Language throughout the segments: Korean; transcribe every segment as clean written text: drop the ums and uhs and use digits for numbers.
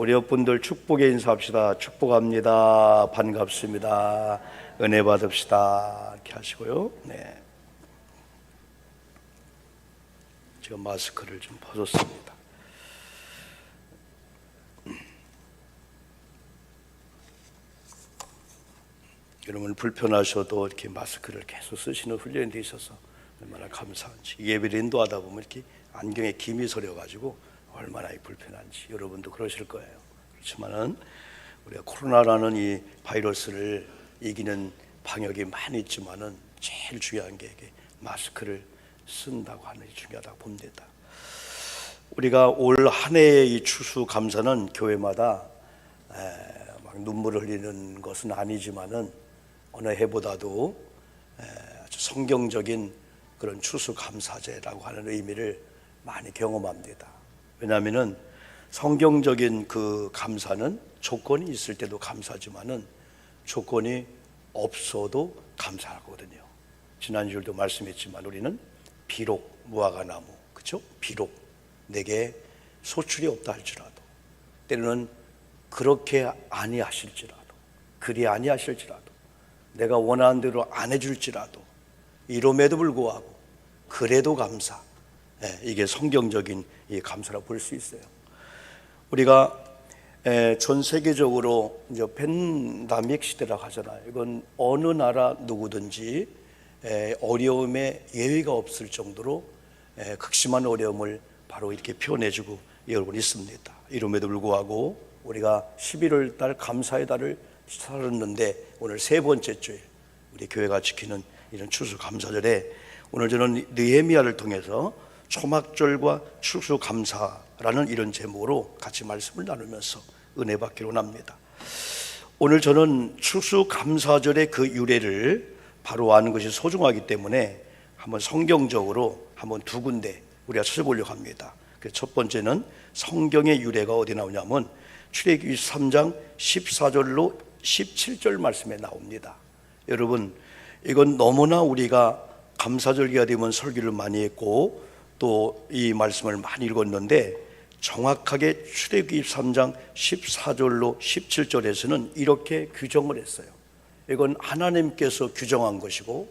우리 분들 축복의 인사합시다. 축복합니다. 반갑습니다. 은혜 받읍시다. 이렇게 하시고요. 네. 지금 마스크를 좀 벗었습니다. 여러분 불편하셔도 이렇게 마스크를 계속 쓰시는 훈련이 돼 있어서 얼마나 감사한지. 예배를 인도하다 보면 이렇게 안경에 김이 서려가지고 얼마나 불편한지 여러분도 그러실 거예요. 그렇지만은 우리가 코로나라는 이 바이러스를 이기는 방역이 많이 있지만은 제일 중요한 게 이게 마스크를 쓴다고 하는 게 중요하다고 봅니다. 우리가 올 한 해의 이 추수감사는 교회마다 막 눈물을 흘리는 것은 아니지만은 어느 해보다도 아주 성경적인 그런 추수감사제라고 하는 의미를 많이 경험합니다. 왜냐하면은 성경적인 그 감사는 조건이 있을 때도 감사지만은 조건이 없어도 감사하거든요. 지난주에도 말씀했지만 우리는 비록 무화과나무, 그렇죠? 비록 내게 소출이 없다 할지라도, 때로는 그렇게 아니하실지라도, 그리 아니하실지라도, 내가 원하는 대로 안 해줄지라도, 이럼에도 불구하고 그래도 감사, 이게 성경적인 이 감사라고 볼 수 있어요. 우리가 전 세계적으로 이제 팬데믹 시대라고 하잖아요. 이건 어느 나라 누구든지 어려움에 예외가 없을 정도로 극심한 어려움을 바로 이렇게 표현해주고 여러분 있습니다. 이럼에도 불구하고 우리가 11월 달 감사의 달을 살았는데 오늘 세 번째 주일 우리 교회가 지키는 이런 추수감사절에 오늘 저는 느헤미야를 통해서 초막절과 추수감사라는 이런 제목으로 같이 말씀을 나누면서 은혜 받기로 원합니다. 오늘 저는 추수감사절의 그 유래를 바로 아는 것이 소중하기 때문에 한번 성경적으로 한번 두 군데 우리가 찾아보려고 합니다. 첫 번째는 성경의 유래가 어디 나오냐면 출애굽기 3장 14절로 17절 말씀에 나옵니다. 여러분 이건 너무나 우리가 감사절기가 되면 설교를 많이 했고 또 이 말씀을 많이 읽었는데 정확하게 출애굽기 3장 14절로 17절에서는 이렇게 규정을 했어요. 이건 하나님께서 규정한 것이고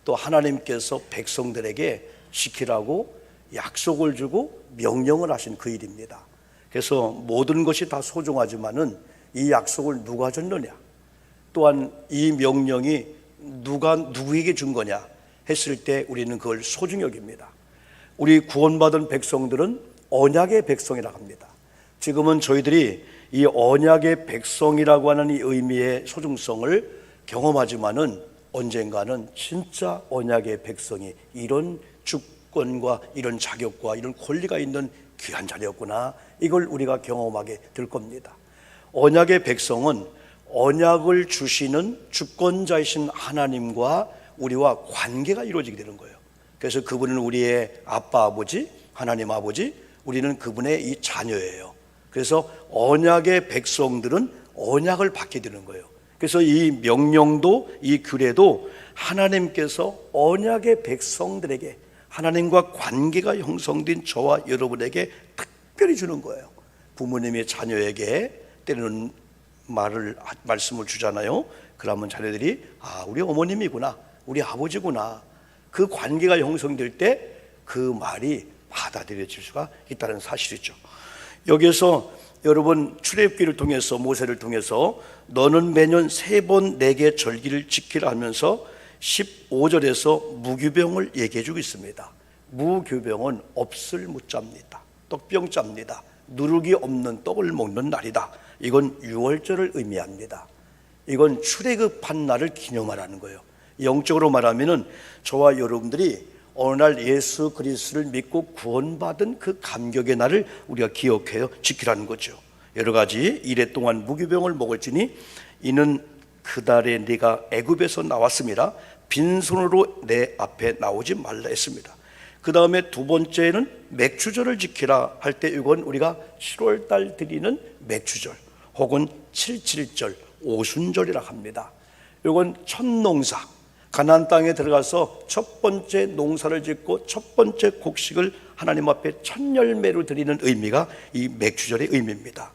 또 하나님께서 백성들에게 지키라고 약속을 주고 명령을 하신 그 일입니다. 그래서 모든 것이 다 소중하지만은 이 약속을 누가 줬느냐, 또한 이 명령이 누구에게 준 거냐 했을 때 우리는 그걸 소중히 여깁니다. 우리 구원받은 백성들은 언약의 백성이라고 합니다. 지금은 저희들이 이 언약의 백성이라고 하는 이 의미의 소중성을 경험하지만은 언젠가는 진짜 언약의 백성이 이런 주권과 이런 자격과 이런 권리가 있는 귀한 자리였구나, 이걸 우리가 경험하게 될 겁니다. 언약의 백성은 언약을 주시는 주권자이신 하나님과 우리와 관계가 이루어지게 되는 거예요. 그래서 그분은 우리의 아빠 아버지, 하나님 아버지, 우리는 그분의 이 자녀예요. 그래서 언약의 백성들은 언약을 받게 되는 거예요. 그래서 이 명령도 이 규례도 하나님께서 언약의 백성들에게 하나님과 관계가 형성된 저와 여러분에게 특별히 주는 거예요. 부모님의 자녀에게 때로는 말씀을 주잖아요. 그러면 자녀들이 우리 어머님이구나, 우리 아버지구나, 그 관계가 형성될 때 그 말이 받아들여질 수가 있다는 사실이죠. 여기에서 여러분 출애굽기를 통해서 모세를 통해서 너는 매년 3번 내게 절기를 지키라 하면서 15절에서 무교병을 얘기해 주고 있습니다. 무교병은 없을 무자입니다. 떡병자입니다. 누룩이 없는 떡을 먹는 날이다. 이건 유월절을 의미합니다. 이건 출애굽한 날을 기념하라는 거예요. 영적으로 말하면은 저와 여러분들이 어느 날 예수 그리스도를 믿고 구원받은 그 감격의 날을 우리가 기억해요, 지키라는 거죠. 여러 가지 이래 동안 무교병을 먹을지니 이는 그 달에 네가 애굽에서 나왔습니다. 빈손으로 내 앞에 나오지 말라 했습니다. 그 다음에 두 번째는 맥주절을 지키라 할 때 이건 우리가 7월 달 드리는 맥주절 혹은 77절 오순절이라 합니다. 이건 첫 농사, 가나안 땅에 들어가서 첫 번째 농사를 짓고 첫 번째 곡식을 하나님 앞에 첫 열매로 드리는 의미가 이 맥주절의 의미입니다.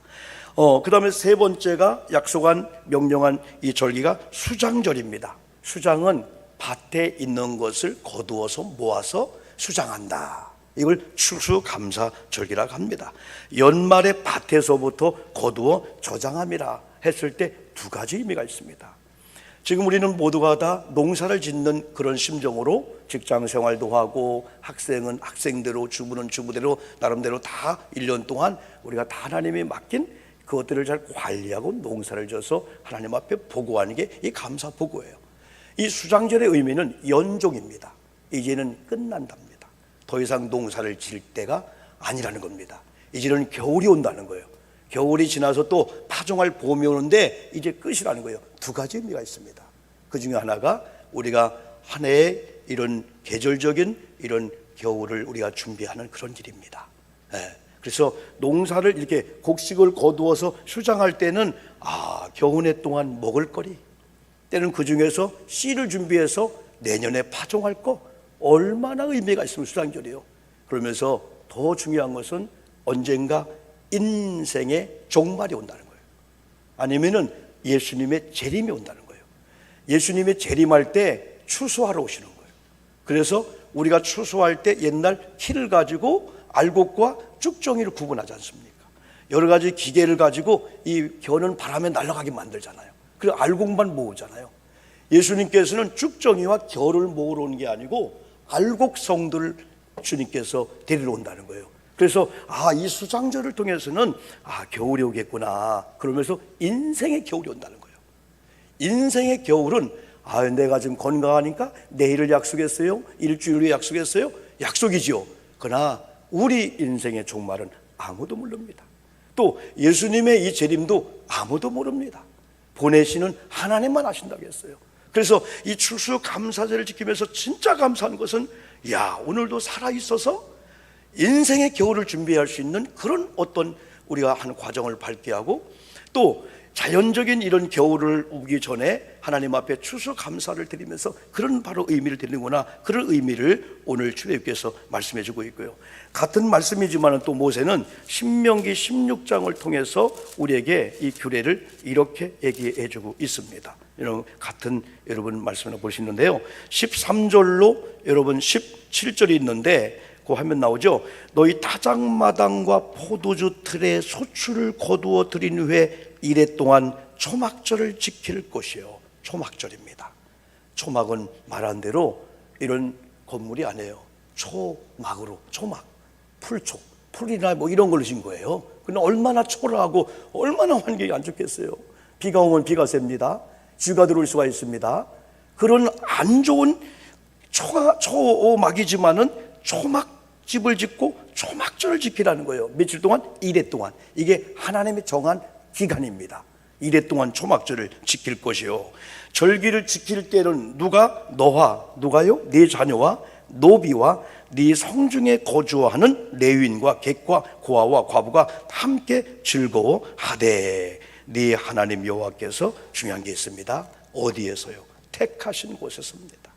그다음에 세 번째가 약속한 명령한 이 절기가 수장절입니다. 수장은 밭에 있는 것을 거두어서 모아서 수장한다. 이걸 추수감사절기라고 합니다. 연말에 밭에서부터 거두어 저장함이라 했을 때 두 가지 의미가 있습니다. 지금 우리는 모두가 다 농사를 짓는 그런 심정으로 직장 생활도 하고, 학생은 학생대로, 주부는 주부대로 나름대로 다 1년 동안 우리가 다 하나님이 맡긴 그것들을 잘 관리하고 농사를 져서 하나님 앞에 보고하는 게 이 감사 보고예요. 이 수장절의 의미는 연종입니다. 이제는 끝난답니다. 더 이상 농사를 질 때가 아니라는 겁니다. 이제는 겨울이 온다는 거예요. 겨울이 지나서 또 파종할 봄이 오는데 이제 끝이라는 거예요. 두 가지 의미가 있습니다. 그 중에 하나가 우리가 한 해의 이런 계절적인 이런 겨울을 우리가 준비하는 그런 일입니다. 그래서 농사를 이렇게 곡식을 거두어서 수장할 때는 겨우내 동안 먹을 거리, 때는 그 중에서 씨를 준비해서 내년에 파종할 거, 얼마나 의미가 있으면 수장절이에요. 그러면서 더 중요한 것은 언젠가 인생의 종말이 온다는 거예요. 아니면은 예수님의 재림이 온다는 거예요. 예수님의 재림할 때 추수하러 오시는 거예요. 그래서 우리가 추수할 때 옛날 키를 가지고 알곡과 쭉정이를 구분하지 않습니까? 여러 가지 기계를 가지고 이 겨는 바람에 날아가게 만들잖아요. 그리고 알곡만 모으잖아요. 예수님께서는 쭉정이와 겨를 모으러 오는 게 아니고 알곡성들을 주님께서 데리러 온다는 거예요. 그래서 이 수장절을 통해서는 겨울이 오겠구나, 그러면서 인생의 겨울이 온다는 거예요. 인생의 겨울은 내가 지금 건강하니까 내일을 약속했어요, 일주일을 약속했어요, 약속이지요. 그러나 우리 인생의 종말은 아무도 모릅니다. 또 예수님의 이 재림도 아무도 모릅니다. 보내시는 하나님만 아신다고 했어요. 그래서 이 추수감사절을 지키면서 진짜 감사한 것은 오늘도 살아있어서 인생의 겨울을 준비할 수 있는 그런 어떤 우리가 한 과정을 밟게 하고, 또 자연적인 이런 겨울을 오기 전에 하나님 앞에 추수감사를 드리면서 그런 바로 의미를 드리는구나, 그런 의미를 오늘 주님께서 말씀해 주고 있고요. 같은 말씀이지만 또 모세는 신명기 16장을 통해서 우리에게 이 규례를 이렇게 얘기해 주고 있습니다. 여러분 말씀을 볼 수 있는데요, 13절로 여러분 17절이 있는데 그 화면 나오죠. 너희 타작마당과 포도주 틀에 소출을 거두어 들인 후에 이래 동안 초막절을 지킬 것이요. 초막절입니다. 초막은 말한 대로 이런 건물이 아니에요. 초막으로, 초막, 풀초, 풀이나 뭐 이런 걸로 진 거예요. 근데 얼마나 초라하고 얼마나 환경이 안 좋겠어요. 비가 오면 비가 셉니다. 쥐가 들어올 수가 있습니다. 그런 안 좋은 초막이지만은 초막집을 짓고 초막절을 지키라는 거예요. 며칠 동안? 이래 동안. 이게 하나님이 정한 기간입니다. 이래 동안 초막절을 지킬 것이요. 절기를 지킬 때는 누가요? 네 자녀와 노비와 네 성중에 거주하는 레위인과 객과 고아와 과부가 함께 즐거워하되, 네 하나님 여호와께서 중요한 게 있습니다. 어디에서요? 택하신 곳에서입니다.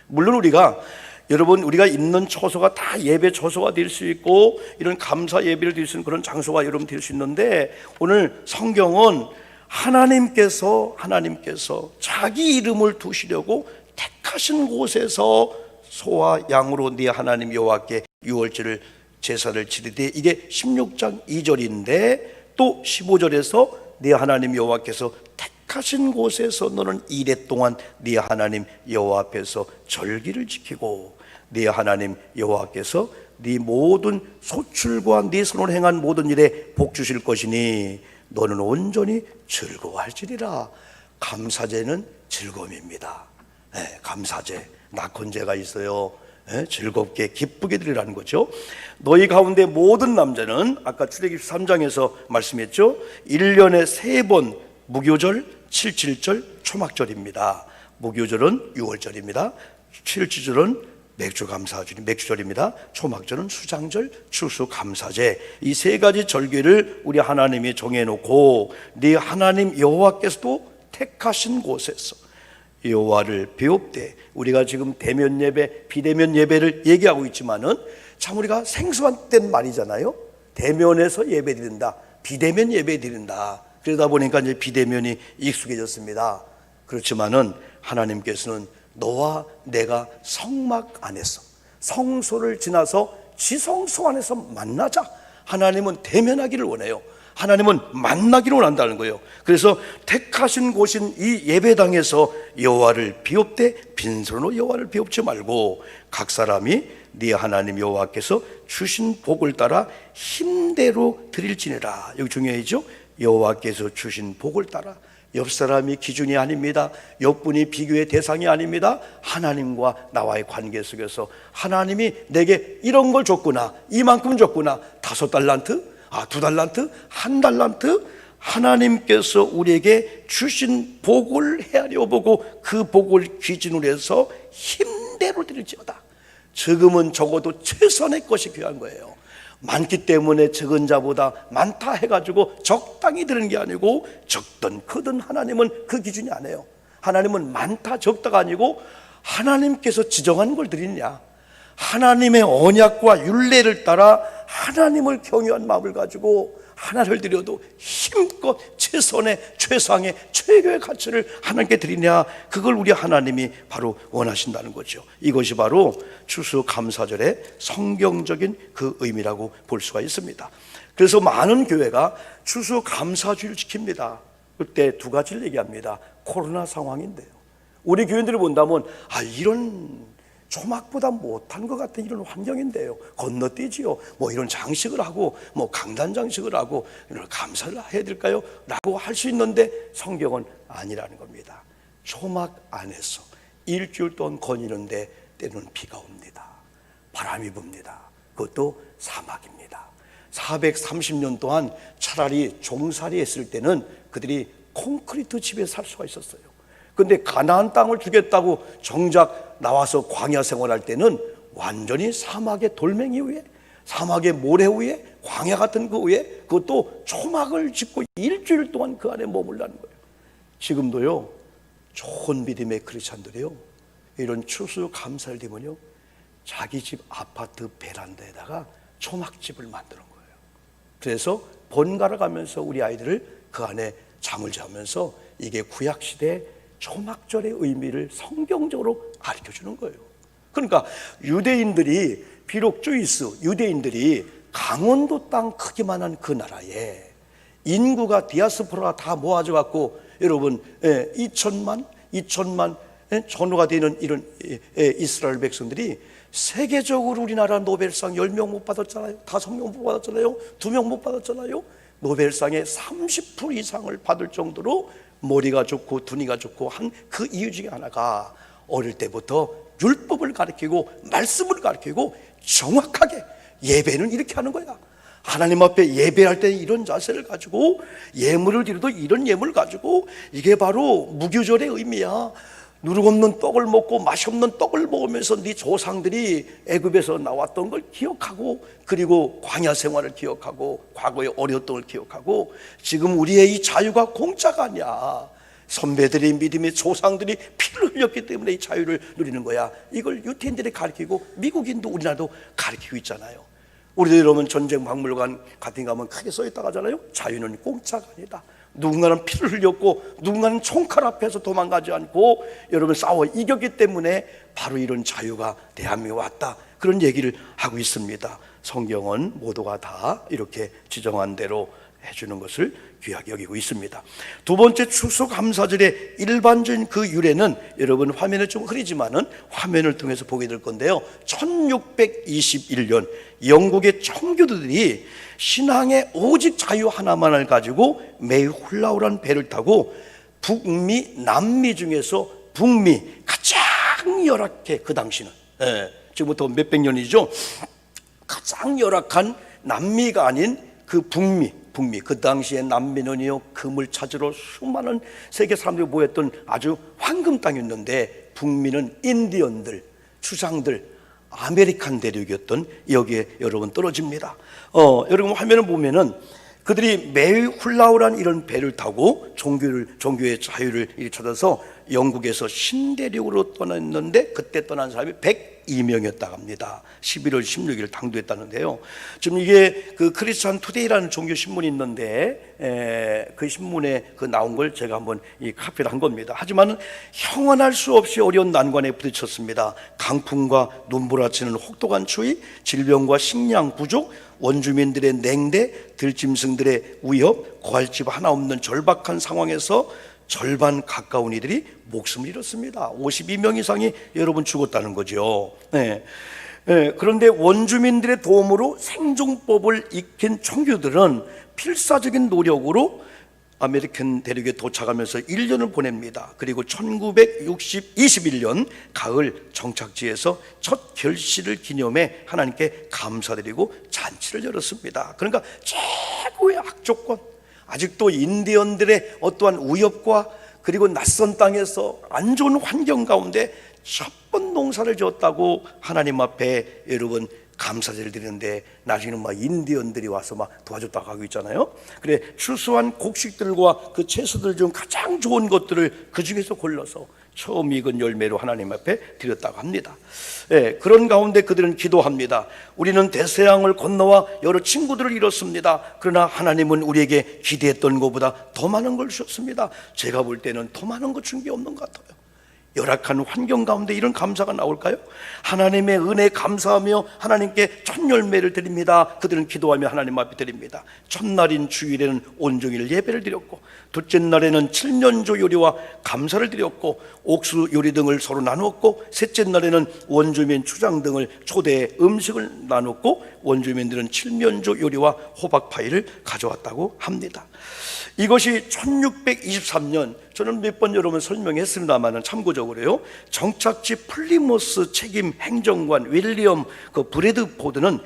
물론 우리가 있는 처소가 다 예배 처소가 될 수 있고 이런 감사 예배를 드릴 수 있는 그런 장소가 여러분 될 수 있는데, 오늘 성경은 하나님께서 자기 이름을 두시려고 택하신 곳에서 소와 양으로 네 하나님 여호와께 유월절을 제사를 지르되, 이게 16장 2절인데 또 15절에서 네 하나님 여호와께서 택하신 곳에서 너는 이래 동안 네 하나님 여호와 앞에서 절기를 지키고, 네 하나님 여호와께서 네 모든 소출과 네 손으로 행한 모든 일에 복 주실 것이니 너는 온전히 즐거워할지니라. 감사제는 즐거움입니다. 감사제, 낙헌제가 있어요. 즐겁게 기쁘게 드리라는 거죠. 너희 가운데 모든 남자는 아까 출애굽기 3장에서 말씀했죠. 1년에 3번 무교절, 77절, 초막절입니다. 무교절은 6월절입니다. 77절은 맥주절입니다. 초막절은 수장절, 추수감사제. 이 세 가지 절기를 우리 하나님이 정해놓고 네 하나님 여호와께서도 택하신 곳에서 여호와를 배웁되, 우리가 지금 대면 예배, 비대면 예배를 얘기하고 있지만은 참 우리가 생소한 땐 말이잖아요. 대면에서 예배드린다. 비대면 예배 드린다. 그러다 보니까 이제 비대면이 익숙해졌습니다. 그렇지만은 하나님께서는 너와 내가 성막 안에서, 성소를 지나서 지성소 안에서 만나자. 하나님은 대면하기를 원해요. 하나님은 만나기를 원한다는 거예요. 그래서 택하신 곳인 이 예배당에서 여호와를 비옵되 빈손으로 여호와를 비옵지 말고 각 사람이 네 하나님 여호와께서 주신 복을 따라 힘대로 드릴지니라. 여기 중요하죠. 여호와께서 주신 복을 따라. 옆 사람이 기준이 아닙니다. 옆분이 비교의 대상이 아닙니다. 하나님과 나와의 관계 속에서 하나님이 내게 이런 걸 줬구나, 이만큼 줬구나, 5달란트, 2달란트, 1달란트, 하나님께서 우리에게 주신 복을 헤아려 보고 그 복을 기준으로 해서 힘대로 드릴지어다. 적으면 적어도 최선의 것이 필요한 거예요. 많기 때문에 적은 자보다 많다 해가지고 적당히 드리는 게 아니고, 적든 크든 하나님은 그 기준이 아니에요. 하나님은 많다 적다가 아니고 하나님께서 지정한 걸 드리느냐, 하나님의 언약과 율례를 따라 하나님을 경외한 마음을 가지고 하나를 드려도 힘껏 최선의, 최상의, 최고의 가치를 하나님께 드리냐, 그걸 우리 하나님이 바로 원하신다는 거죠. 이것이 바로 추수감사절의 성경적인 그 의미라고 볼 수가 있습니다. 그래서 많은 교회가 추수감사주를 지킵니다. 그때 두 가지를 얘기합니다. 코로나 상황인데요, 우리 교인들을 본다면 이런 조막보다 못한 것 같은 이런 환경인데요, 건너뛰지요. 이런 장식을 하고 강단 장식을 하고 이런 감사를 해야 될까요? 라고 할 수 있는데 성경은 아니라는 겁니다. 조막 안에서 일주일 동안 거니는데 때로는 비가 옵니다. 바람이 붑니다. 그것도 사막입니다. 430년 동안 차라리 종살이 했을 때는 그들이 콘크리트 집에 살 수가 있었어요. 근데 가나안 땅을 주겠다고 정작 나와서 광야 생활할 때는 완전히 사막의 돌멩이 위에, 사막의 모래 위에, 광야 같은 그 위에, 그것도 초막을 짓고 일주일 동안 그 안에 머물라는 거예요. 지금도요, 좋은 믿음의 크리스찬들이요, 이런 추수감사를 되면요, 자기 집 아파트 베란다에다가 초막집을 만드는 거예요. 그래서 번갈아 가면서 우리 아이들을 그 안에 잠을 자면서 이게 구약시대 초막절의 의미를 성경적으로 가르쳐주는 거예요. 그러니까 유대인들이, 비록 주이스 유대인들이 강원도 땅 크기만한 그 나라에 인구가, 디아스포라가 다 모아져 갖고 여러분 2천만 전후가 되는 이런 이스라엘 백성들이 세계적으로 우리나라 노벨상 10명 못 받았잖아요. 5명 못 받았잖아요. 2명 못 받았잖아요. 노벨상의 30% 이상을 받을 정도로 머리가 좋고 두니가 좋고 한 그 이유 중에 하나가 어릴 때부터 율법을 가르치고 말씀을 가르치고 정확하게 예배는 이렇게 하는 거야. 하나님 앞에 예배할 때 이런 자세를 가지고, 예물을 드려도 이런 예물을 가지고, 이게 바로 무교절의 의미야. 누룩 없는 떡을 먹고 맛이 없는 떡을 먹으면서 네 조상들이 애굽에서 나왔던 걸 기억하고, 그리고 광야 생활을 기억하고, 과거에 어려웠던 걸 기억하고, 지금 우리의 이 자유가 공짜가 아니야. 선배들의 믿음의 조상들이 피를 흘렸기 때문에 이 자유를 누리는 거야. 이걸 유태인들이 가르치고 미국인도 우리나라도 가르치고 있잖아요. 우리도 여러분 전쟁 박물관 같은 거 가면 크게 써있다고 하잖아요. 자유는 공짜가 아니다. 누군가는 피를 흘렸고 누군가는 총칼 앞에서 도망가지 않고 여러분 싸워 이겼기 때문에 바로 이런 자유가 대한민국에 왔다, 그런 얘기를 하고 있습니다. 성경은 모두가 다 이렇게 지정한 대로 해주는 것을 귀하게 여기고 있습니다. 두 번째 추수감사절의 일반적인 그 유래는 여러분 화면에 좀 흐리지만은 화면을 통해서 보게 될 건데요, 1621년 영국의 청교도들이 신앙의 오직 자유 하나만을 가지고 매우 훌라훌한 배를 타고 북미, 남미 중에서 북미 가장 열악해, 그 당시는 지금부터 몇백 년이죠. 가장 열악한 남미가 아닌 그 북미, 그 당시에 남미는요, 금을 찾으러 수많은 세계 사람들이 모였던 아주 황금 땅이었는데, 북미는 인디언들, 추장들, 아메리칸 대륙이었던 여기에 여러분 떨어집니다. 여러분 화면을 보면은 그들이 매우 훌라훌한 이런 배를 타고 종교의 자유를 찾아서 영국에서 신대륙으로 떠났는데 그때 떠난 사람이 102명이었다고 합니다. 11월 16일 당도했다는데요. 지금 이게 그 크리스찬 투데이라는 종교 신문이 있는데 그 신문에 그 나온 걸 제가 한번 이 카피를 한 겁니다. 하지만 형언할 수 없이 어려운 난관에 부딪혔습니다. 강풍과 눈부라치는 혹독한 추위, 질병과 식량 부족, 원주민들의 냉대, 들짐승들의 위협, 고할집 하나 없는 절박한 상황에서 절반 가까운 이들이 목숨을 잃었습니다. 52명 이상이 여러분 죽었다는 거죠. 그런데 원주민들의 도움으로 생존법을 익힌 청교들은 필사적인 노력으로 아메리칸 대륙에 도착하면서 1년을 보냅니다. 그리고 1921년 가을 정착지에서 첫 결실을 기념해 하나님께 감사드리고 잔치를 열었습니다. 그러니까 최고의 악조건, 아직도 인디언들의 어떠한 위협과 그리고 낯선 땅에서 안 좋은 환경 가운데 첫 번 농사를 지었다고 하나님 앞에 여러분 감사제를 드리는데 나중에는 막 인디언들이 와서 막 도와줬다고 하고 있잖아요. 그래, 추수한 곡식들과 그 채소들 중 가장 좋은 것들을 그 중에서 골라서 처음 익은 열매로 하나님 앞에 드렸다고 합니다. 그런 가운데 그들은 기도합니다. 우리는 대서양을 건너와 여러 친구들을 잃었습니다. 그러나 하나님은 우리에게 기대했던 것보다 더 많은 걸 주셨습니다. 제가 볼 때는 더 많은 것 준 게 없는 것 같아요. 열악한 환경 가운데 이런 감사가 나올까요? 하나님의 은혜에 감사하며 하나님께 첫 열매를 드립니다. 그들은 기도하며 하나님 앞에 드립니다. 첫날인 주일에는 온종일 예배를 드렸고, 둘째 날에는 7년조 요리와 감사를 드렸고, 옥수 요리 등을 서로 나누었고, 셋째 날에는 원주민 추장 등을 초대해 음식을 나눴고, 원주민들은 7년조 요리와 호박파이를 가져왔다고 합니다. 이것이 1623년, 저는 몇 번 여러분 설명했습니다만 참고적으로요, 정착지 플리모스 책임 행정관 윌리엄 그 브래드포드는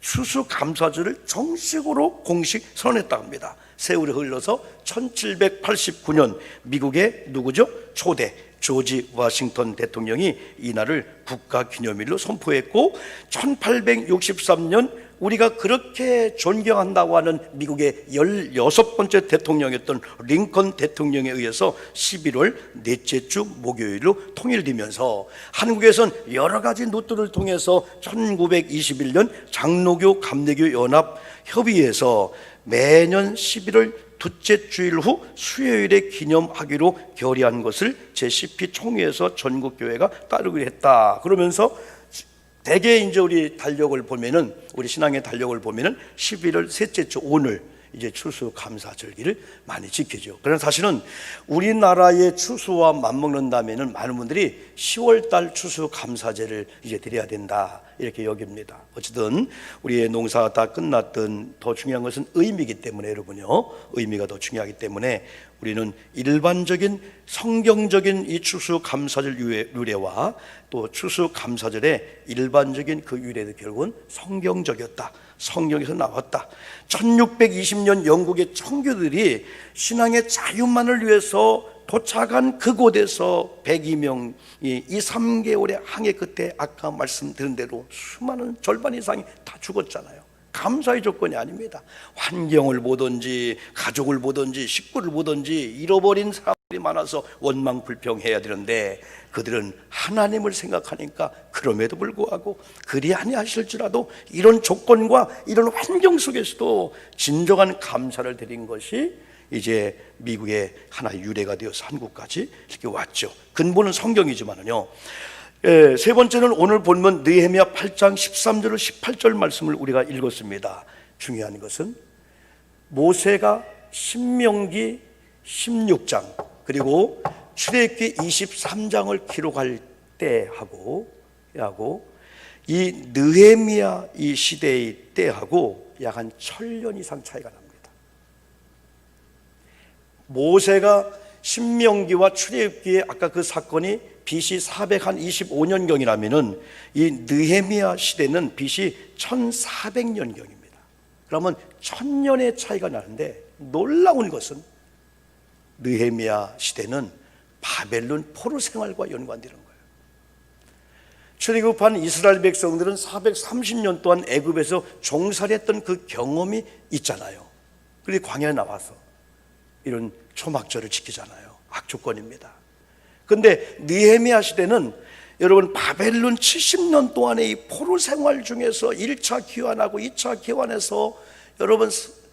추수감사절을 정식으로 공식 선언했다고 합니다. 세월이 흘러서 1789년 미국의 누구죠? 초대 조지 워싱턴 대통령이 이날을 국가기념일로 선포했고, 1863년 우리가 그렇게 존경한다고 하는 미국의 16번째 대통령이었던 링컨 대통령에 의해서 11월 넷째 주 목요일로 통일되면서 한국에선 여러 가지 노트를 통해서 1921년 장로교 감리교 연합 협의회에서 매년 11월 둘째 주일 후 수요일에 기념하기로 결의한 것을 제10회 총회에서 전국교회가 따르기로 했다. 그러면서 대개 이제 우리 달력을 보면은, 우리 신앙의 달력을 보면은 11월 셋째 주 오늘 이제 추수감사절기를 많이 지키죠. 그러나 사실은 우리나라의 추수와 맞먹는다면은 많은 분들이 10월달 추수감사제를 이제 드려야 된다 이렇게 여깁니다. 어쨌든 우리의 농사가 다 끝났든 더 중요한 것은 의미이기 때문에, 여러분요, 의미가 더 중요하기 때문에 우리는 일반적인 성경적인 이 추수감사절 유래와 또 추수감사절의 일반적인 그 유래도 결국은 성경적이었다, 성경에서 나왔다. 1620년 영국의 청교들이 신앙의 자유만을 위해서 도착한 그곳에서 102명이 이 3개월의 항해 끝에 아까 말씀드린 대로 수많은 절반 이상이 다 죽었잖아요. 감사의 조건이 아닙니다. 환경을 보든지 가족을 보든지 식구를 보든지 잃어버린 사람들이 많아서 원망불평해야 되는데, 그들은 하나님을 생각하니까 그럼에도 불구하고 그리 아니하실지라도 이런 조건과 이런 환경 속에서도 진정한 감사를 드린 것이 이제 미국의 하나의 유래가 되어서 한국까지 이렇게 왔죠. 근본은 성경이지만은요, 세 번째는 오늘 본문 느헤미야 8장 13절로 18절 말씀을 우리가 읽었습니다. 중요한 것은 모세가 신명기 16장 그리고 출애굽기 23장을 기록할 때하고 이 느헤미야 이 시대의 때하고 약 한 1000년 이상 차이가 납니다. 모세가 신명기와 출애굽기에 아까 그 사건이 BC 425년경이라면은 이 느헤미야 시대는 BC 1400년경입니다. 그러면 1000년의 차이가 나는데, 놀라운 것은 느헤미야 시대는 바벨론 포로 생활과 연관되는 거예요. 출애굽한 이스라엘 백성들은 430년 동안 애굽에서 종살이했던 그 경험이 있잖아요. 그런데 광야에 나와서 이런 초막절을 지키잖아요. 악조건입니다. 근데 느헤미야 시대는 여러분 바벨론 70년 동안의 이 포로 생활 중에서 1차 기환하고 2차 기환해서 여러분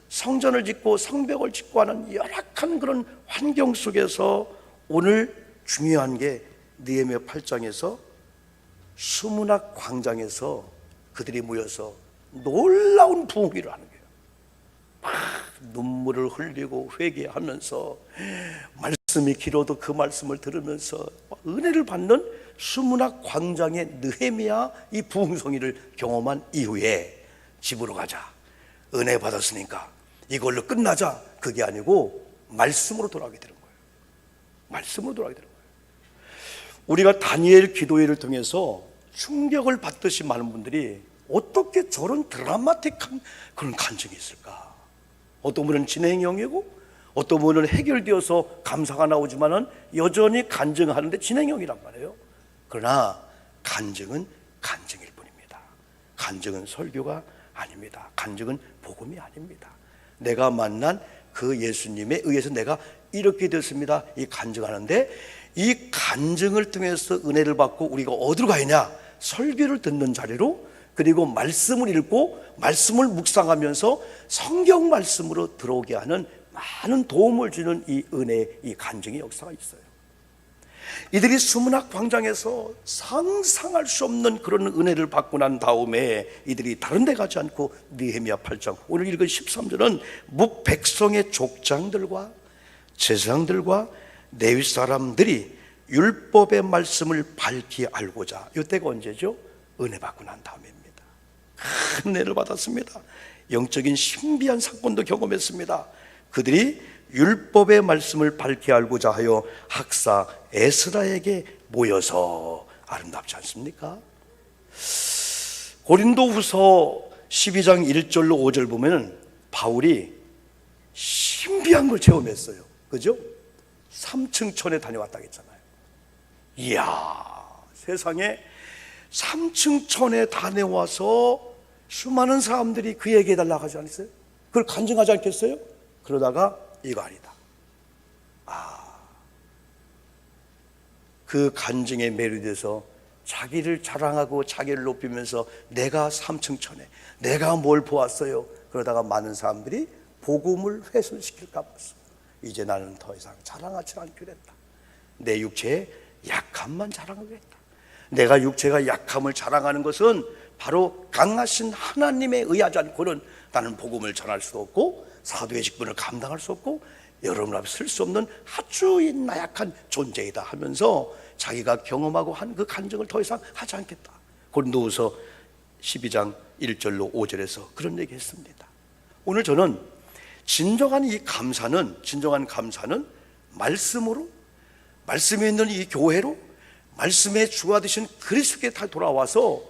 성전을 짓고 성벽을 짓고 하는 열악한 그런 환경 속에서 오늘 중요한 게 느헤미야 8장에서 수문학 광장에서 그들이 모여서 놀라운 부흥회를 하는 거예요. 막 눈물을 흘리고 회개하면서 말씀이 길어도 그 말씀을 들으면서 은혜를 받는 수문학 광장의 느헤미야 이 부흥성회를 경험한 이후에 집으로 가자, 은혜 받았으니까 이걸로 끝나자, 그게 아니고 말씀으로 돌아가게 되는 거예요. 말씀으로 돌아가게 되는 거예요. 우리가 다니엘 기도회를 통해서 충격을 받듯이 많은 분들이 어떻게 저런 드라마틱한 그런 간증이 있을까? 어떤 분은 진행형이고 어떤 분은 해결되어서 감사가 나오지만은 여전히 간증하는데 진행형이란 말이에요. 그러나 간증은 간증일 뿐입니다. 간증은 설교가 아닙니다. 간증은 복음이 아닙니다. 내가 만난 그 예수님에 의해서 내가 이렇게 됐습니다. 이 간증하는데 이 간증을 통해서 은혜를 받고 우리가 어디로 가느냐? 설교를 듣는 자리로, 그리고 말씀을 읽고 말씀을 묵상하면서 성경 말씀으로 들어오게 하는 많은 도움을 주는 이 은혜, 이 간증의 역사가 있어요. 이들이 수문학 광장에서 상상할 수 없는 그런 은혜를 받고 난 다음에 이들이 다른 데 가지 않고 느헤미야 8장 오늘 읽은 13절은 무 백성의 족장들과 제사장들과 레위 사람들이 율법의 말씀을 밝히 알고자, 이때가 언제죠? 은혜 받고 난 다음입니다. 큰 은혜를 받았습니다. 영적인 신비한 사건도 경험했습니다. 그들이 율법의 말씀을 밝히 알고자 하여 학사 에스라에게 모여서, 아름답지 않습니까? 고린도후서 12장 1절로 5절 보면 바울이 신비한 걸 체험했어요. 그죠? 3층 천에 다녀왔다고 했잖아요. 이야, 세상에 3층 천에 다녀와서 수많은 사람들이 그에게 해달라고 하지 않았어요? 그걸 간증하지 않겠어요? 그러다가 이거 아니다. 그 간증에 매료돼서 자기를 자랑하고 자기를 높이면서 내가 3층 천에 내가 뭘 보았어요. 그러다가 많은 사람들이 복음을 훼손시킬까 봤어. 이제 나는 더 이상 자랑하지 않기로 했다. 내 육체의 약함만 자랑하기로 했다. 내가 육체가 약함을 자랑하는 것은 바로 강하신 하나님에 의하지 않고는 나는 복음을 전할 수 없고 사도의 직분을 감당할 수 없고 여러분 앞에 설 수 없는 아주 나약한 존재이다 하면서 자기가 경험하고 한 그 간증을 더 이상 하지 않겠다. 고린도후서 12장 1절로 5절에서 그런 얘기 했습니다. 오늘 저는 진정한 감사는 말씀으로, 말씀에 있는 이 교회로, 말씀의 주가 되신 그리스도께 다 돌아와서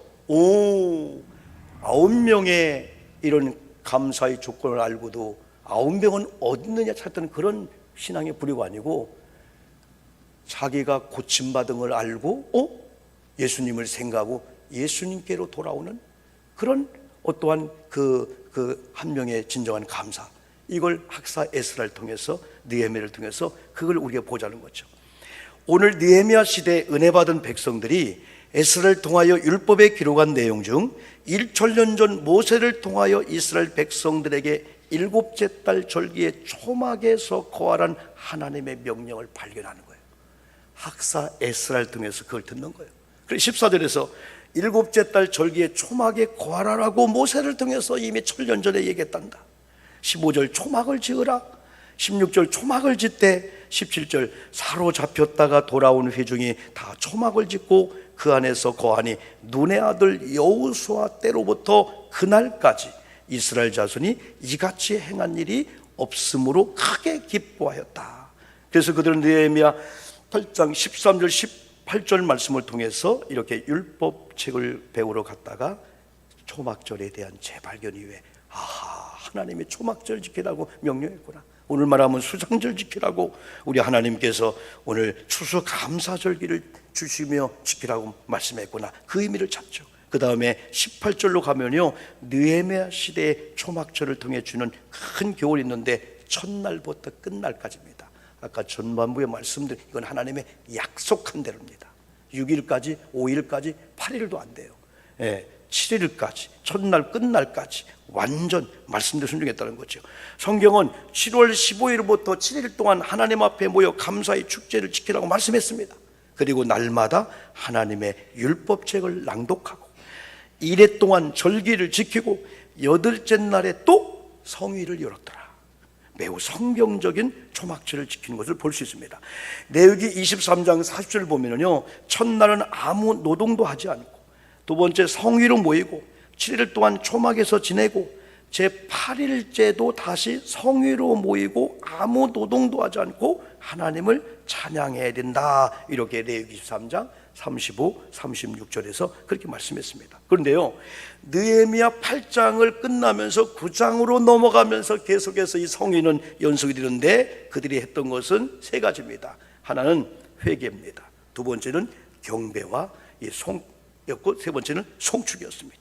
9명의 이런 감사의 조건을 알고도 9명은 어디 있느냐 찾던 그런 신앙의 부류가 아니고, 자기가 고침받은 걸 알고 예수님을 생각하고 예수님께로 돌아오는 그런 어떠한 그 한 명의 진정한 감사, 이걸 학사 에스라를 통해서, 느헤미야를 통해서 그걸 우리가 보자는 거죠. 오늘 느헤미야 시대에 은혜 받은 백성들이 에스라를 통하여 율법에 기록한 내용 중 1천년 전 모세를 통하여 이스라엘 백성들에게 일곱째 달 절기의 초막에서 거하란 하나님의 명령을 발견하는 거예요. 학사 에스라를 통해서 그걸 듣는 거예요. 그래서 14절에서 일곱째 달 절기의 초막에 거하라라고 모세를 통해서 이미 천년 전에 얘기했단다. 15절 초막을 지으라, 16절 초막을 짓되, 17절 사로잡혔다가 돌아온 회중이 다 초막을 짓고 그 안에서 거하니 눈의 아들 여호수아 때로부터 그날까지 이스라엘 자손이 이같이 행한 일이 없으므로 크게 기뻐하였다. 그래서 그들은 느헤미야 8장 13절 18절 말씀을 통해서 이렇게 율법책을 배우러 갔다가 초막절에 대한 재발견 이후에 하나님이 초막절 지키라고 명령했구나. 오늘 말하면 수장절 지키라고 우리 하나님께서 오늘 추수감사절기를 주시며 지키라고 말씀했구나. 그 의미를 찾죠. 그 다음에 18절로 가면요, 느헤미야 시대의 초막절을 통해 주는 큰 교훈이 있는데 첫날부터 끝날까지입니다. 아까 전반부에 말씀드린 이건 하나님의 약속한 대로입니다. 6일까지, 5일까지, 8일도 안 돼요. 7일까지, 첫날 끝날까지 완전 말씀대로 순종했다는 거죠. 성경은 7월 15일부터 7일 동안 하나님 앞에 모여 감사의 축제를 지키라고 말씀했습니다. 그리고 날마다 하나님의 율법책을 낭독하고 이래 동안 절기를 지키고 여덟째 날에 또 성회를 열었더라. 매우 성경적인 초막절을 지키는 것을 볼 수 있습니다. 레위기 23장 40절 보면요, 첫날은 아무 노동도 하지 않고, 두 번째 성회로 모이고 7일 동안 초막에서 지내고, 제8일째도 다시 성회로 모이고 아무 노동도 하지 않고 하나님을 찬양해야 된다. 이렇게 레위기 23장 35, 36절에서 그렇게 말씀했습니다. 그런데요, 느헤미야 8장을 끝나면서 9장으로 넘어가면서 계속해서 이 성회는 연속이 되는데 그들이 했던 것은 세 가지입니다. 하나는 회개입니다. 두 번째는 경배와 송였고, 세 번째는 송축이었습니다.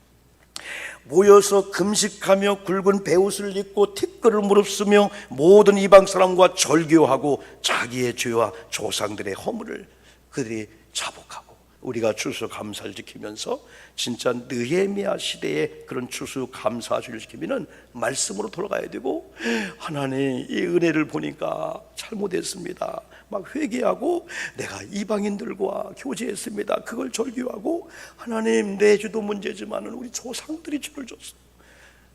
모여서 금식하며 굵은 베옷을 입고 티끌을 무릅쓰며 모든 이방 사람과 절교하고 자기의 죄와 조상들의 허물을 그들이 자복하고, 우리가 추수감사를 지키면서 진짜 느헤미야 시대의 그런 추수감사주를 지키면은 말씀으로 돌아가야 되고, 하나님 이 은혜를 보니까 잘못했습니다, 막 회개하고, 내가 이방인들과 교제했습니다, 그걸 절규하고, 하나님 내 죄도 문제지만 우리 조상들이 죄를 졌어,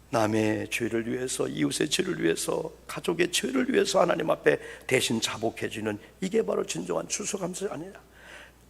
남의 죄를 위해서, 이웃의 죄를 위해서, 가족의 죄를 위해서 하나님 앞에 대신 자복해주는, 이게 바로 진정한 추수감사 아니냐.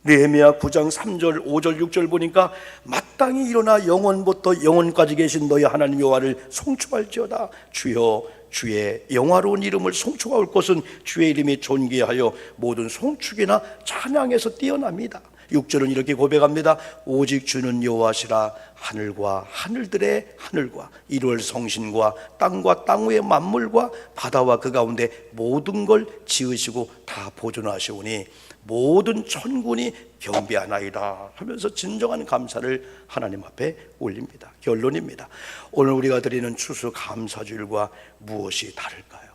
느헤미야 9장 3절 5절 6절 보니까 마땅히 일어나 영원부터 영원까지 계신 너희 하나님 여호와를 송축할지어다. 주여 주의 영화로운 이름을 송축할 것은 주의 이름이 존귀하여 모든 송축이나 찬양에서 뛰어납니다. 6절은 이렇게 고백합니다. 오직 주는 여호와시라. 하늘과 하늘들의 하늘과 이루얼 성신과 땅과 땅 위의 만물과 바다와 그 가운데 모든 걸 지으시고 다 보존하시오니 모든 천군이 경배하나이다 하면서 진정한 감사를 하나님 앞에 올립니다. 결론입니다. 오늘 우리가 드리는 추수감사주일과 무엇이 다를까요?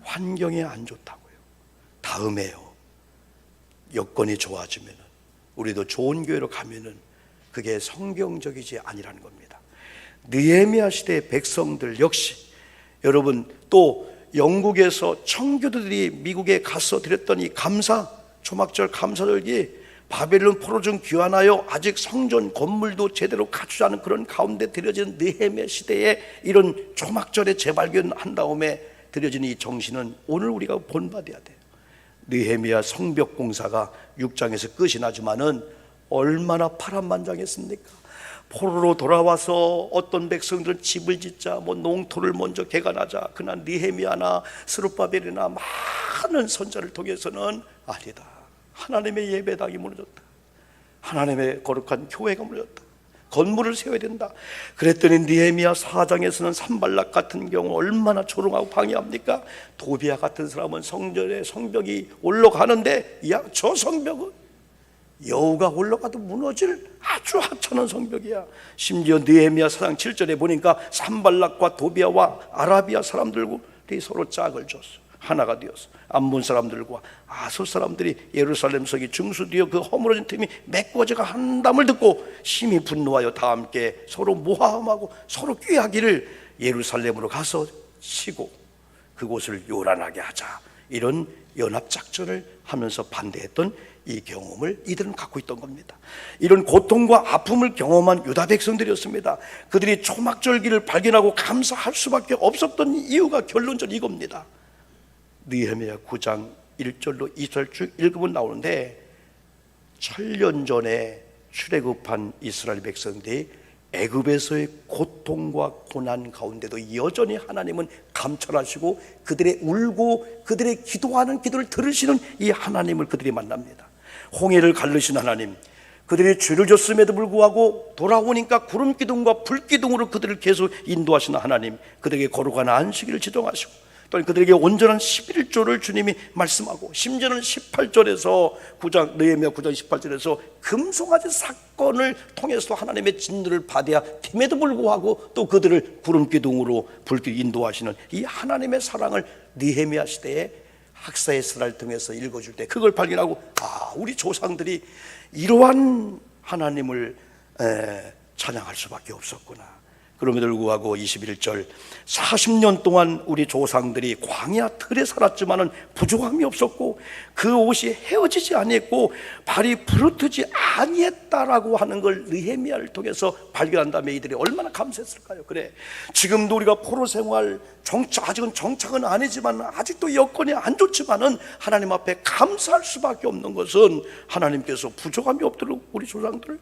환경이 안 좋다고요. 다음에요, 여건이 좋아지면 우리도 좋은 교회로 가면은 그게 성경적이지 아니라는 겁니다. 느헤미야 시대의 백성들 역시, 여러분, 또 영국에서 청교도들이 미국에 가서 드렸던 이 감사, 초막절 감사절기, 바벨론 포로 중 귀환하여 아직 성전 건물도 제대로 갖추지 않은 그런 가운데 드려진 느헤미야 시대에 이런 초막절에 재발견한 다음에 드려진 이 정신은 오늘 우리가 본받아야 돼요. 느헤미야 성벽 공사가 6장에서 끝이 나지만은 얼마나 파란만장했습니까? 포로로 돌아와서 어떤 백성들은 집을 짓자, 뭐 농토를 먼저 개간하자. 그러나 느헤미야나 스룹바벨이나 많은 선자를 통해서는 아니다, 하나님의 예배당이 무너졌다, 하나님의 거룩한 교회가 무너졌다, 건물을 세워야 된다. 그랬더니 느헤미야 4장에서는 산발락 같은 경우 얼마나 조롱하고 방해합니까? 도비야 같은 사람은 성전에 성벽이 올라가는데, 야, 저 성벽은 여우가 올라가도 무너질 아주 하찮은 성벽이야. 심지어 느헤미야 4장 7절에 보니까 산발락과 도비야와 아라비아 사람들이 서로 짝을 줬어. 하나가 되었어. 암몬 사람들과 아소 사람들이 예루살렘 성이 증수되어 그 허물어진 틈이 메꿔져가 한담을 듣고 심히 분노하여 다 함께 서로 모함하고 서로 꾀하기를 예루살렘으로 가서 치고 그곳을 요란하게 하자. 이런 연합작전을 하면서 반대했던 이 경험을 이들은 갖고 있던 겁니다. 이런 고통과 아픔을 경험한 유다 백성들이었습니다. 그들이 초막절기를 발견하고 감사할 수밖에 없었던 이유가 결론적으로 이겁니다. 느헤미야 9장 1절로 2절 쭉 읽으면 나오는데, 1000년 전에 출애굽한 이스라엘 백성들이 애굽에서의 고통과 고난 가운데도 여전히 하나님은 감찰하시고 그들의 울고 그들의 기도하는 기도를 들으시는 이 하나님을 그들이 만납니다. 홍해를 가르신 하나님, 그들이 죄를 졌음에도 불구하고 돌아오니까 구름 기둥과 불 기둥으로 그들을 계속 인도하시는 하나님, 그들에게 거룩한 안식일을 지정하시고 또 그들에게 온전한 11조를 주님이 말씀하고, 심지어는 18절에서 느헤미야 9장 18절에서 금송아지 사건을 통해서 하나님의 진노를 받아야 팀에도 불구하고 또 그들을 구름 기둥으로 불길 인도하시는 이 하나님의 사랑을 느헤미야 시대에 학사의 설화를 통해서 읽어줄 때 그걸 발견하고, 우리 조상들이 이러한 하나님을 찬양할 수밖에 없었구나. 그럼에도 불구하고 21절 40년 동안 우리 조상들이 광야 틀에 살았지만은 부족함이 없었고 그 옷이 헤어지지 아니했고 발이 부르트지 아니했다라고 하는 걸 느헤미야를 통해서 발견한 다음에 이들이 얼마나 감사했을까요? 그래, 지금도 우리가 포로 생활 아직은 정착은 아니지만 아직도 여건이 안 좋지만은 하나님 앞에 감사할 수밖에 없는 것은 하나님께서 부족함이 없도록 우리 조상들을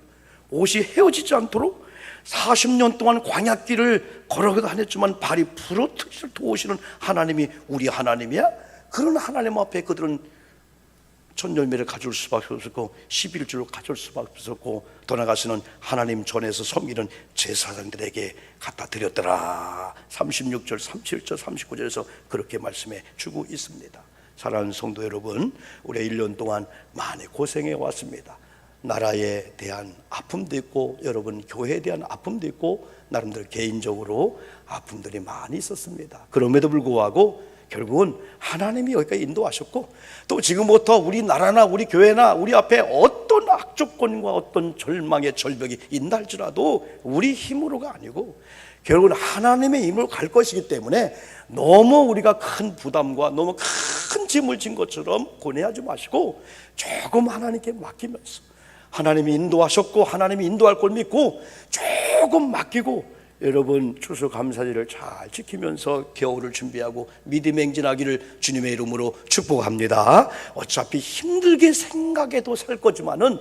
옷이 헤어지지 않도록 40년 동안 광야길을 걸어 다녔지만 발이 부러뜨기를 도우시는 하나님이 우리 하나님이야? 그런 하나님 앞에 그들은 첫 열매를 가져올 수밖에 없었고 11주를 가져올 수밖에 없었고 더 나아가서는 하나님 전에서 섬기는 제사장들에게 갖다 드렸더라. 36절, 37절, 39절에서 그렇게 말씀해 주고 있습니다. 사랑하는 성도 여러분, 우리 1년 동안 많이 고생해 왔습니다. 나라에 대한 아픔도 있고 여러분 교회에 대한 아픔도 있고 나름대로 개인적으로 아픔들이 많이 있었습니다. 그럼에도 불구하고 결국은 하나님이 여기까지 인도하셨고 또 지금부터 우리 나라나 우리 교회나 우리 앞에 어떤 악조건과 어떤 절망의 절벽이 있다 할지라도 우리 힘으로가 아니고 결국은 하나님의 힘으로 갈 것이기 때문에 너무 우리가 큰 부담과 너무 큰 짐을 진 것처럼 고뇌하지 마시고 조금 하나님께 맡기면서 하나님이 인도하셨고 하나님이 인도할 걸 믿고 조금 맡기고 여러분 추수감사절을 잘 지키면서 겨울을 준비하고 믿음의 행진하기를 주님의 이름으로 축복합니다. 어차피 힘들게 생각해도 살 거지만은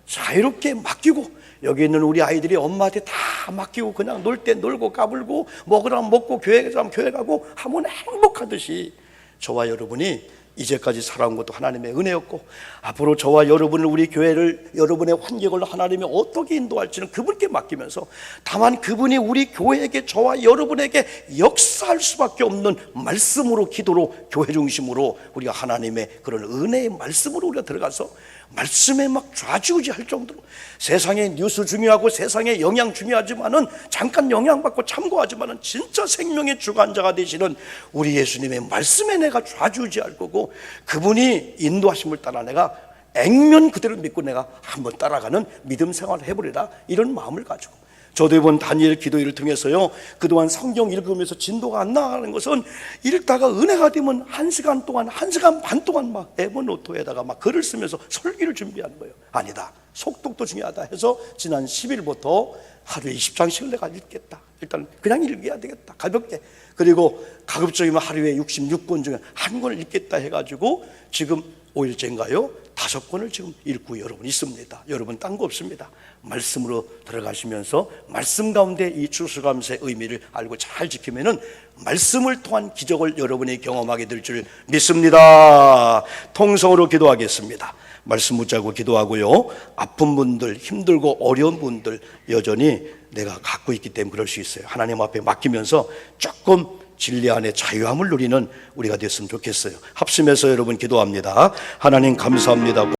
자유롭게 맡기고 여기 있는 우리 아이들이 엄마한테 다 맡기고 그냥 놀 때 놀고 까불고 먹으라면 먹고 교회 가면 교회 가고 하면 행복하듯이 저와 여러분이 이제까지 살아온 것도 하나님의 은혜였고 앞으로 저와 여러분을 우리 교회를 여러분의 환경을 하나님이 어떻게 인도할지는 그분께 맡기면서 다만 그분이 우리 교회에게 저와 여러분에게 역사할 수밖에 없는 말씀으로 기도로 교회 중심으로 우리가 하나님의 그런 은혜의 말씀으로 우리가 들어가서 말씀에 막 좌지우지할 정도로 세상의 뉴스 중요하고 세상의 영향 중요하지만은 잠깐 영향받고 참고하지만은 진짜 생명의 주관자가 되시는 우리 예수님의 말씀에 내가 좌지우지할 거고 그분이 인도하심을 따라 내가 액면 그대로 믿고 내가 한번 따라가는 믿음 생활을 해보리라 이런 마음을 가지고 저도 이번 다니엘 기도회를 통해서요 그동안 성경 읽으면서 진도가 안 나가는 것은 읽다가 은혜가 되면 1시간 동안 1시간 반 동안 막 에버노트에다가 막 글을 쓰면서 설교를 준비하는 거예요. 아니다, 속독도 중요하다 해서 지난 10일부터 하루에 20장씩을 내가 읽겠다. 일단 그냥 읽어야 되겠다 가볍게. 그리고 가급적이면 하루에 66권 중에 한 권을 읽겠다 해가지고 지금 5일째인가요? 5권을 지금 읽고 여러분 있습니다. 여러분 딴 거 없습니다. 말씀으로 들어가시면서 말씀 가운데 이 추수감사의 의미를 알고 잘 지키면은 말씀을 통한 기적을 여러분이 경험하게 될 줄 믿습니다. 통성으로 기도하겠습니다. 말씀 붙잡고 기도하고요. 아픈 분들, 힘들고 어려운 분들 여전히 내가 갖고 있기 때문에 그럴 수 있어요. 하나님 앞에 맡기면서 조금 진리 안에 자유함을 누리는 우리가 됐으면 좋겠어요. 합심해서 여러분 기도합니다. 하나님 감사합니다.